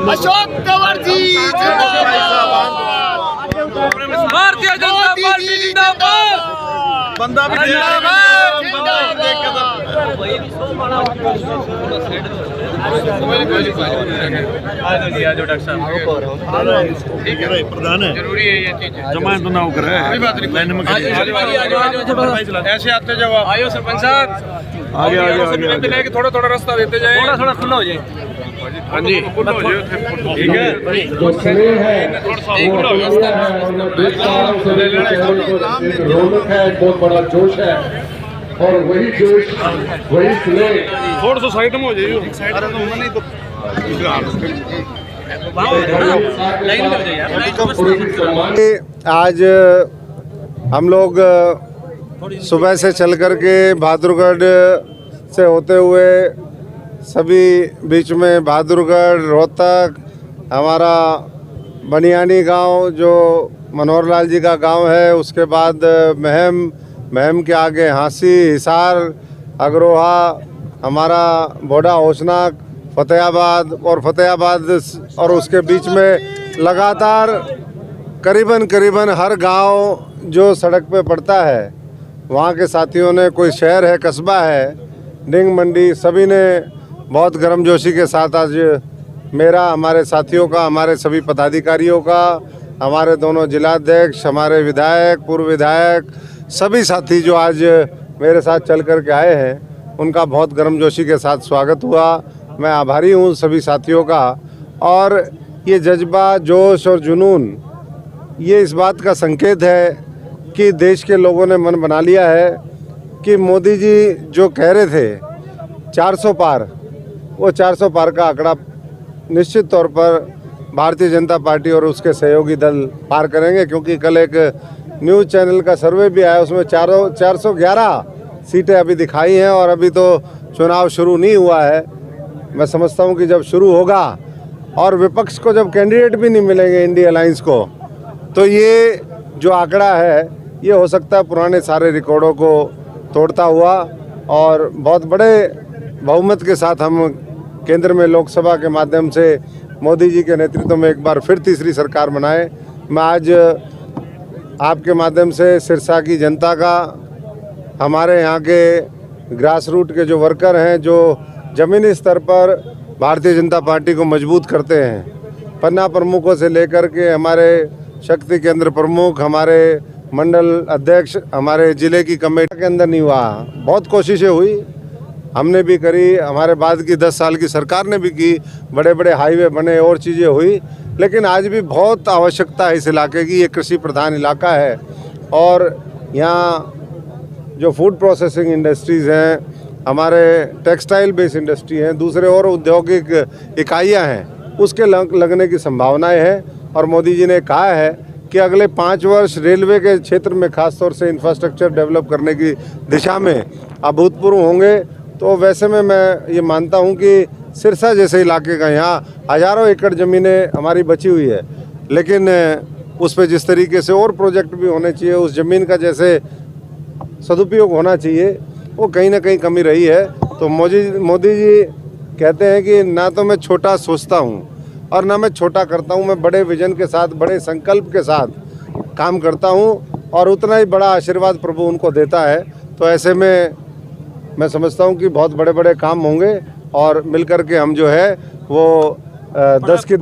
अशोक तंवर जी जिंदाबाद, भारतीय जनता पार्टी जिंदाबाद, बंदा भी प्रधान है, जरूरी है ये चीज। जमानत ना हो करे लाइन में ऐसे आते जाओ आप। आयो सरपंच साहब, आगे आगे थोड़ा थोड़ा रास्ता देते जाए, थोड़ा थोड़ा खुला हो जाए। हाँ जी ठीक है। जो स्नेह है वो है और मैं देखता हूँ रौनक है, बहुत बड़ा जोश है और वही जोश वही स्नेह थोड़ा सा साइड में हो जाइए। आज हम लोग सुबह से चल कर के बहादुरगढ़ से होते हुए सभी बीच में बहादुरगढ़, रोहतक, हमारा बनियानी गांव जो मनोहर लाल जी का गांव है, उसके बाद महम के आगे हांसी, हिसार, अग्रोहा, हमारा बोडा, होशनाक, फतेहाबाद और उसके बीच में लगातार करीबन हर गांव जो सड़क पे पड़ता है वहाँ के साथियों ने, कोई शहर है, कस्बा है, डिंग मंडी, सभी ने बहुत गर्मजोशी के साथ आज मेरा, हमारे साथियों का, हमारे सभी पदाधिकारियों का, हमारे दोनों जिलाध्यक्ष, हमारे विधायक, पूर्व विधायक, सभी साथी जो आज मेरे साथ चल कर के आए हैं, उनका बहुत गर्मजोशी के साथ स्वागत हुआ। मैं आभारी हूँ सभी साथियों का। और ये जज्बा, जोश और जुनून ये इस बात का संकेत है कि देश के लोगों ने मन बना लिया है कि मोदी जी जो कह रहे थे 400 पार, वो 400 पार का आंकड़ा निश्चित तौर पर भारतीय जनता पार्टी और उसके सहयोगी दल पार करेंगे। क्योंकि कल एक न्यूज़ चैनल का सर्वे भी आया, उसमें 411 सीटें अभी दिखाई हैं और अभी तो चुनाव शुरू नहीं हुआ है। मैं समझता हूं कि जब शुरू होगा और विपक्ष को जब कैंडिडेट भी नहीं मिलेंगे इंडिया अलायंस को, तो ये जो आंकड़ा है ये हो सकता है पुराने सारे रिकॉर्डों को तोड़ता हुआ और बहुत बड़े बहुमत के साथ हम केंद्र में लोकसभा के माध्यम से मोदी जी के नेतृत्व में एक बार फिर तीसरी सरकार बनाए। मैं आज आपके माध्यम से सिरसा की जनता का, हमारे यहाँ के ग्रास रूट के जो वर्कर हैं, जो ज़मीनी स्तर पर भारतीय जनता पार्टी को मजबूत करते हैं, पन्ना प्रमुखों से लेकर के हमारे शक्ति केंद्र प्रमुख, हमारे मंडल अध्यक्ष, हमारे ज़िले की कमेटी के अंदर नहीं हुआ। बहुत कोशिशें हुई, हमने भी करी, हमारे बाद की 10 साल की सरकार ने भी की, बड़े बड़े हाईवे बने और चीज़ें हुई, लेकिन आज भी बहुत आवश्यकता है इस इलाके की। ये कृषि प्रधान इलाका है और यहाँ जो फूड प्रोसेसिंग इंडस्ट्रीज़ हैं, हमारे टेक्सटाइल बेस्ड इंडस्ट्री हैं, दूसरे और औद्योगिक इकाइयाँ हैं, उसके लगने की संभावनाएं हैं। और मोदी जी ने कहा है कि अगले 5 वर्ष रेलवे के क्षेत्र में खासतौर से इंफ्रास्ट्रक्चर डेवलप करने की दिशा में अभूतपूर्व होंगे। तो वैसे में मैं ये मानता हूँ कि सिरसा जैसे इलाके का, यहाँ हज़ारों एकड़ ज़मीनें हमारी बची हुई है, लेकिन उस पर जिस तरीके से और प्रोजेक्ट भी होने चाहिए, उस ज़मीन का जैसे सदुपयोग होना चाहिए, वो कहीं ना कहीं कमी रही है। तो मोदी जी कहते हैं कि ना तो मैं छोटा सोचता हूँ और ना मैं छोटा करता हूँ, मैं बड़े विजन के साथ, बड़े संकल्प के साथ काम करता हूँ और उतना ही बड़ा आशीर्वाद प्रभु उनको देता है। तो ऐसे में मैं समझता हूँ कि बहुत बड़े बड़े काम होंगे और मिलकर के हम जो है वो 10 की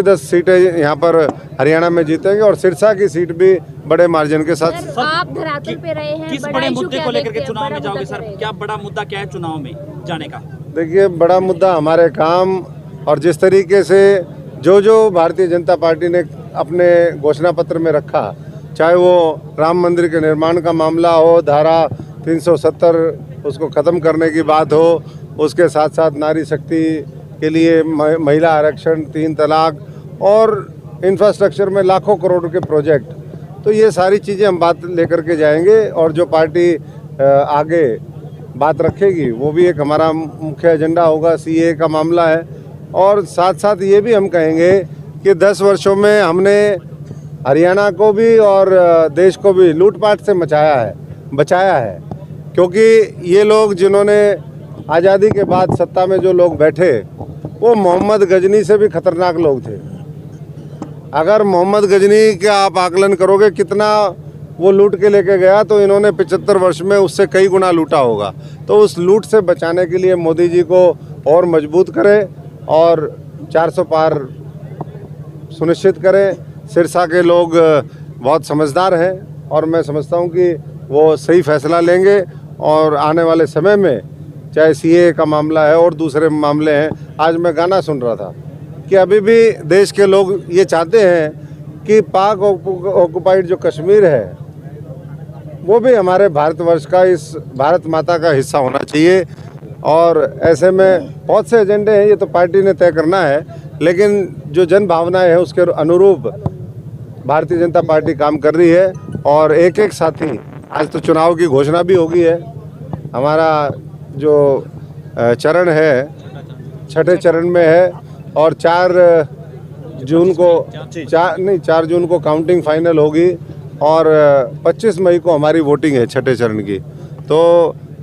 10 सीटें यहाँ पर हरियाणा में जीतेंगे और सिरसा की सीट भी बड़े मार्जिन के साथ। आप धरातल पे रहे हैं, किस बड़े मुद्दे को लेकर के चुनाव में जाओगे सर? क्या बड़ा मुद्दा क्या है चुनाव में जाने का? देखिए, बड़ा मुद्दा हमारे काम और जिस तरीके से जो भारतीय जनता पार्टी ने अपने घोषणा पत्र में रखा, चाहे वो राम मंदिर के निर्माण का मामला हो, धारा 370 उसको ख़त्म करने की बात हो, उसके साथ साथ नारी शक्ति के लिए महिला आरक्षण, 3 तलाक और इंफ्रास्ट्रक्चर में लाखों करोड़ के प्रोजेक्ट, तो ये सारी चीज़ें हम बात लेकर के जाएंगे। और जो पार्टी आगे बात रखेगी वो भी एक हमारा मुख्य एजेंडा होगा। सीए का मामला है और साथ साथ ये भी हम कहेंगे कि 10 वर्षों में हमने हरियाणा को भी और देश को भी लूटपाट से बचाया है। क्योंकि ये लोग जिन्होंने आज़ादी के बाद सत्ता में जो लोग बैठे, वो मोहम्मद गजनी से भी खतरनाक लोग थे। अगर मोहम्मद गजनी का आप आकलन करोगे कितना वो लूट के लेके गया, तो इन्होंने 75 वर्ष में उससे कई गुना लूटा होगा। तो उस लूट से बचाने के लिए मोदी जी को और मजबूत करें और 400 पार सुनिश्चित करें। सिरसा के लोग बहुत समझदार हैं और मैं समझता हूं कि वो सही फैसला लेंगे और आने वाले समय में चाहे सीए का मामला है और दूसरे मामले हैं। आज मैं गाना सुन रहा था कि अभी भी देश के लोग ये चाहते हैं कि पाक ऑक्युपाइड जो कश्मीर है वो भी हमारे भारतवर्ष का, इस भारत माता का हिस्सा होना चाहिए। और ऐसे में बहुत से एजेंडे हैं, ये तो पार्टी ने तय करना है, लेकिन जो जन भावनाएं हैं उसके अनुरूप भारतीय जनता पार्टी काम कर रही है। और एक एक साथी, आज तो चुनाव की घोषणा भी होगी है। हमारा जो चरण है 6ठे चरण में है और 4 जून को काउंटिंग फाइनल होगी और 25 मई को हमारी वोटिंग है 6ठे चरण की। तो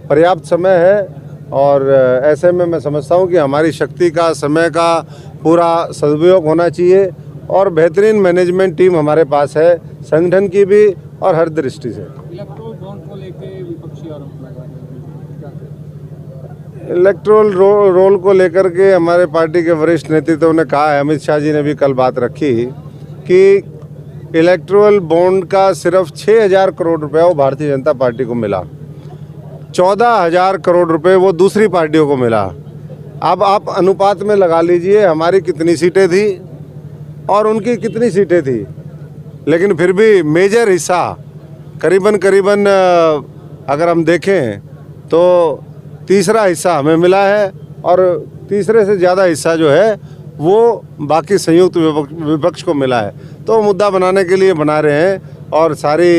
पर्याप्त समय है और ऐसे में मैं समझता हूँ कि हमारी शक्ति का, समय का पूरा सदुपयोग होना चाहिए और बेहतरीन मैनेजमेंट टीम हमारे पास है, संगठन की भी और हर दृष्टि से। इलेक्टोरल रोल को लेकर के हमारे पार्टी के वरिष्ठ नेतृत्व ने कहा है, अमित शाह जी ने भी कल बात रखी कि इलेक्टोरल बॉन्ड का सिर्फ 6,000 करोड़ रुपया वो भारतीय जनता पार्टी को मिला, 14,000 करोड़ रुपए वो दूसरी पार्टियों को मिला। अब आप अनुपात में लगा लीजिए हमारी कितनी सीटें थी और उनकी कितनी सीटें थी, लेकिन फिर भी मेजर हिस्सा करीबन अगर हम देखें तो तीसरा हिस्सा हमें मिला है और तीसरे से ज़्यादा हिस्सा जो है वो बाकी संयुक्त विपक्ष को मिला है। तो मुद्दा बनाने के लिए बना रहे हैं और सारी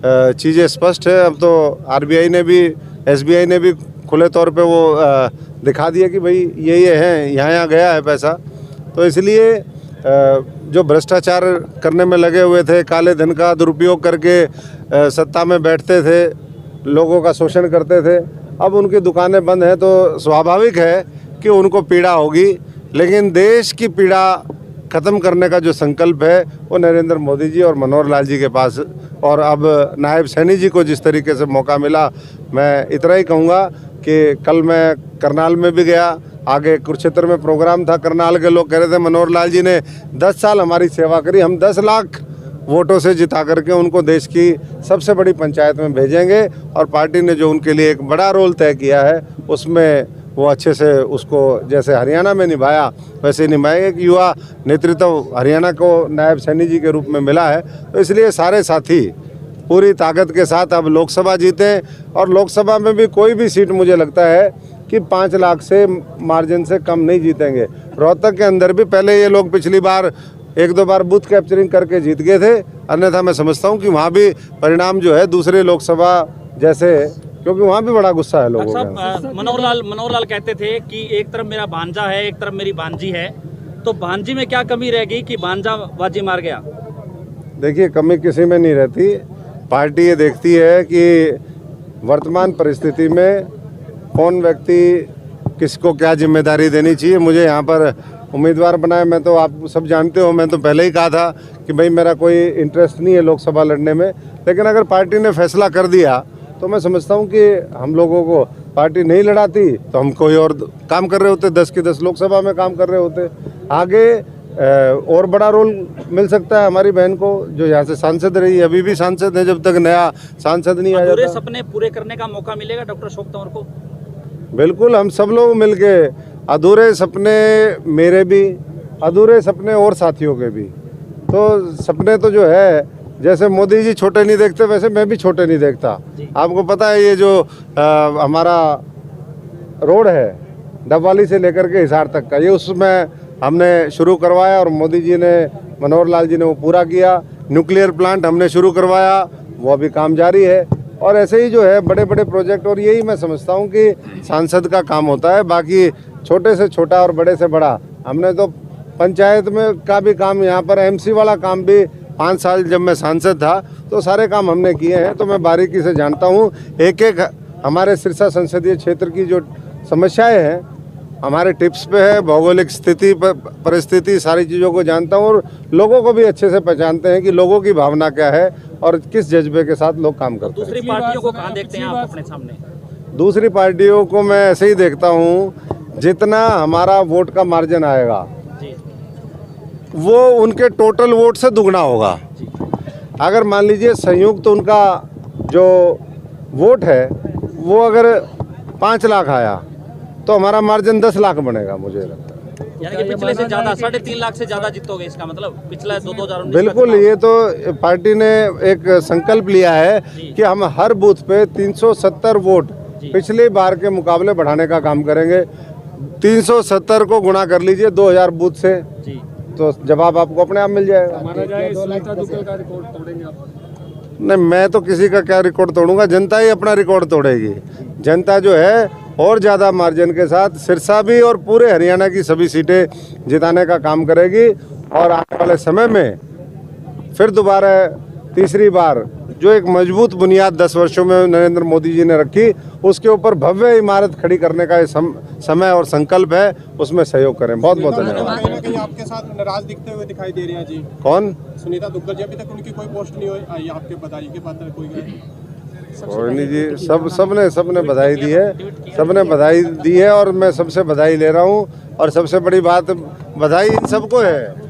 चीज़ें स्पष्ट है। अब तो आरबीआई ने भी, एसबीआई ने भी खुले तौर पे वो दिखा दिया कि भाई ये हैं, यहाँ गया है पैसा। तो इसलिए जो भ्रष्टाचार करने में लगे हुए थे, काले धन का दुरुपयोग करके सत्ता में बैठते थे, लोगों का शोषण करते थे, अब उनकी दुकानें बंद हैं तो स्वाभाविक है कि उनको पीड़ा होगी। लेकिन देश की पीड़ा ख़त्म करने का जो संकल्प है वो नरेंद्र मोदी जी और मनोहर लाल जी के पास, और अब नायब सैनी जी को जिस तरीके से मौका मिला, मैं इतना ही कहूँगा कि कल मैं करनाल में भी गया, आगे कुरुक्षेत्र में प्रोग्राम था, करनाल के लोग कह रहे थे मनोहर लाल जी ने 10 साल हमारी सेवा करी, हम 10 लाख वोटों से जिता करके उनको देश की सबसे बड़ी पंचायत में भेजेंगे और पार्टी ने जो उनके लिए एक बड़ा रोल तय किया है उसमें वो अच्छे से उसको जैसे हरियाणा में निभाया वैसे निभाएंगे। एक युवा नेतृत्व हरियाणा को नायब सैनी जी के रूप में मिला है, तो इसलिए सारे साथी पूरी ताकत के साथ अब लोकसभा जीतें और लोकसभा में भी कोई भी सीट मुझे लगता है कि 5 लाख से मार्जिन से कम नहीं जीतेंगे। रोहतक के अंदर भी पहले ये लोग पिछली बार 1-2 बार बूथ कैप्चरिंग करके जीत गए थे, अन्यथा मैं समझता हूँ कि वहाँ भी परिणाम जो है दूसरे लोकसभा जैसे, क्योंकि वहाँ भी बड़ा गुस्सा है लोगों का। मनोहर लाल कहते थे कि एक तरफ मेरा भांजा है, एक तरफ मेरी भांजी है, तो भांजी में क्या कमी रह गई कि भांजा बाजी मार गया? देखिए, कमी किसी में नहीं रहती। पार्टी ये देखती है कि वर्तमान परिस्थिति में कौन व्यक्ति किसको क्या जिम्मेदारी देनी चाहिए। मुझे यहाँ पर उम्मीदवार बनाए, मैं तो आप सब जानते हो, मैं तो पहले ही कहा था कि भाई मेरा कोई इंटरेस्ट नहीं है लोकसभा लड़ने में, लेकिन अगर पार्टी ने फैसला कर दिया तो मैं समझता हूँ कि हम लोगों को पार्टी नहीं लड़ाती तो हम कोई और काम कर रहे होते, 10 की 10 लोकसभा में काम कर रहे होते। आगे और बड़ा रोल मिल सकता है हमारी बहन को जो यहाँ से सांसद रही, अभी भी सांसद है, जब तक नया सांसद नहीं आ जाता। पूरे सपने पूरे करने का मौका मिलेगा डॉक्टर अशोक तंवर को? बिल्कुल, हम सब लोग मिलके, अधूरे सपने मेरे भी, अधूरे सपने और साथियों के भी। तो सपने तो जो है, जैसे मोदी जी छोटे नहीं देखते वैसे मैं भी छोटे नहीं देखता। आपको पता है ये जो हमारा रोड है डबवाली से लेकर के हिसार तक का, ये उसमें हमने शुरू करवाया और मोदी जी ने, मनोहर लाल जी ने वो पूरा किया। न्यूक्लियर प्लांट हमने शुरू करवाया, वो अभी काम जारी है। और ऐसे ही जो है बड़े बड़े प्रोजेक्ट, और यही मैं समझता हूँ कि सांसद का काम होता है। बाकी छोटे से छोटा और बड़े से बड़ा, हमने तो पंचायत में का भी काम, यहाँ पर एमसी वाला काम भी 5 साल जब मैं सांसद था तो सारे काम हमने किए हैं। तो मैं बारीकी से जानता हूँ एक एक हमारे सिरसा संसदीय क्षेत्र की जो समस्याएं हैं हमारे टिप्स पे है, भौगोलिक स्थिति परिस्थिति सारी चीज़ों को जानता हूँ और लोगों को भी अच्छे से पहचानते हैं कि लोगों की भावना क्या है और किस जज्बे के साथ लोग काम करते हैं। दूसरी पार्टियों को कहाँ देखते हैं आप अपने सामने? दूसरी पार्टियों को मैं ऐसे ही देखता हूँ, जितना हमारा वोट का मार्जिन आएगा जी वो उनके टोटल वोट से दुगना होगा। अगर मान लीजिए संयुक्त उनका जो वोट है वो अगर 5 लाख आया तो हमारा मार्जिन 10 लाख बनेगा, मुझे लगता है। यानी कि पिछले से ज्यादा 3.5 लाख से ज्यादा जीतोगे, इसका मतलब पिछला 2019 बिल्कुल, ये तो पार्टी ने एक संकल्प लिया है कि हम हर बूथ पे 370 वोट पिछली बार के मुकाबले बढ़ाने का काम करेंगे। 370 को गुणा कर लीजिए 2000 बूथ से, जी तो जवाब आपको अपने आप मिल जाएगा। नहीं, मैं तो किसी का क्या रिकॉर्ड तोड़ूंगा, जनता ही अपना रिकॉर्ड तोड़ेगी। जनता जो है और ज़्यादा मार्जिन के साथ सिरसा भी और पूरे हरियाणा की सभी सीटें जिताने का काम करेगी और आने वाले समय में फिर दोबारा तीसरी बार जो एक मजबूत बुनियाद 10 वर्षों में नरेंद्र मोदी जी ने रखी, उसके ऊपर भव्य इमारत खड़ी करने का ये समय और संकल्प है, उसमें सहयोग करें। बहुत बहुत धन्यवाद। कहीं ना कहीं आपके साथ नाराज दिखते हुए दिखाई दे रहे हैं जी। कौन? सुनीता दुग्गल जी, अभी तक उनकी कोई पोस्ट नहीं आई आपके बधाई के पात्र कोई कोई नहीं जी, सबने बधाई दी है, सबने बधाई दी है और मैं सबसे बधाई ले रहा हूँ। और सबसे बड़ी बात, बधाई इन सबको है।